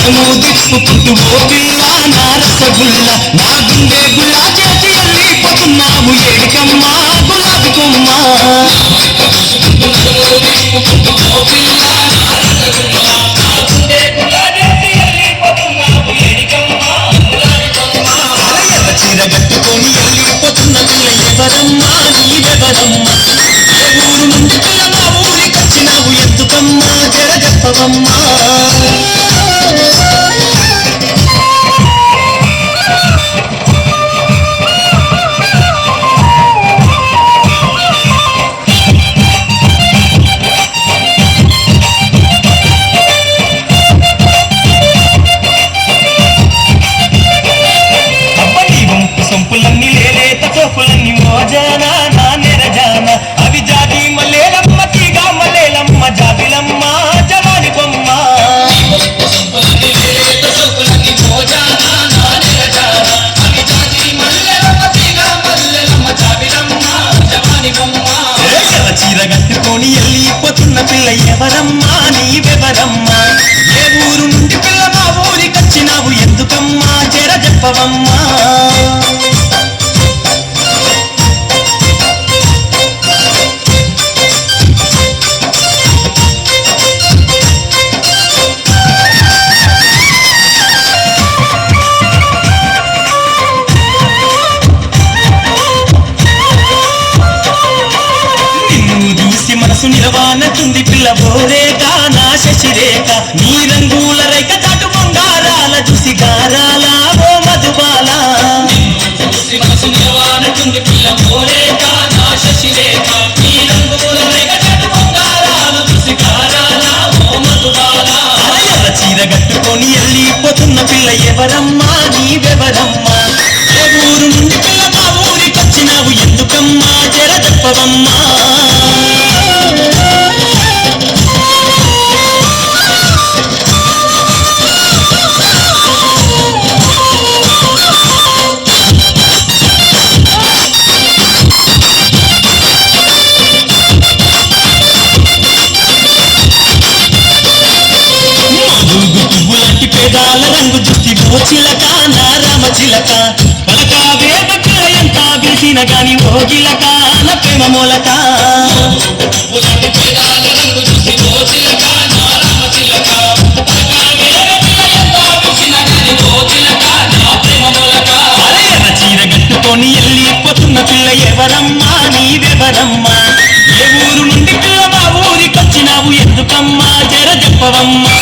నడుము తిప్పుకుంటూ ఓ పిల్ల నా రసగుల్ల నా గుండె గుల్లా చేసి వెళ్ళిపోతున్నావు ఏడికమ్మా గులాబీ కొమ్మ చీర కట్టుకొని వెళ్ళిపోతున్న పిల్ల ఎవరమ్మా నీవెవరమ్మా ఏ ఊరు నుండి పిల్ల మా ఊరికొచ్చినావు ఎందుకమ్మా జర చెప్పవమ్మా సొంపులన్నీ లేలేత తోపులన్నీ మోజానా నా నెరజాన అవి జాతి మల్లేలమ్మ తీగా మల్లేలమ్మ జాబిలమ్మ జవాని బొమ్మ చీర కట్టుకొని వెళ్ళిపోతున్న పిల్ల ఎవరమ్మా నీవెవరమ్మా ఏ ఊరు నుండి పిల్ల మా ఊరికొచ్చినావు ఎందుకమ్మా జర చెప్పవమ్మా మనసు నిలవానటుంది పిల్ల బోరేక నా శశిరేఖ నీ రంగుల రేఖ చాటు బంగారాల చూసి గారాల ఓ మధుబాల మనసు నిలవానటుంది పిల్ల బోరేక నా శశిరేఖ నీ రంగుల రేఖ చాటు బంగారాల చూసి గారాల ఓ మధుబాల చీర కట్టుకొని వెళ్ళిపోతున్న పిల్ల ఎవరమ్మా నీవెవరమ్మా ఏ ఊరు నుండి పిల్ల మా ఊరికొచ్చినావు ఎందుకమ్మా జర చెప్పవమ్మా పువ్వులాంటి పేదాల రంగు చూసి ఓ చిలక నా రామ చిలక పలక వేదక ఎంత బిలిసిన గాని ఓ గిలక నా ప్రేమ మూలక పువ్వులాంటి పేదాల రంగు చూసి ఓ చిలక నా రామ చిలక పలక వేదక ఎంత బిలిసిన గాని ఓ గిలక నా ప్రేమ మూలక ఎర్ర చీర కట్టుకొని వెళ్ళిపోతున్న పిల్ల ఎవరమ్మా నీవెవరమ్మా ఏ ఊరు నుండి పిల్ల మా ఊరికొచ్చినావు ఎందుకమ్మా జర చెప్పవమ్మా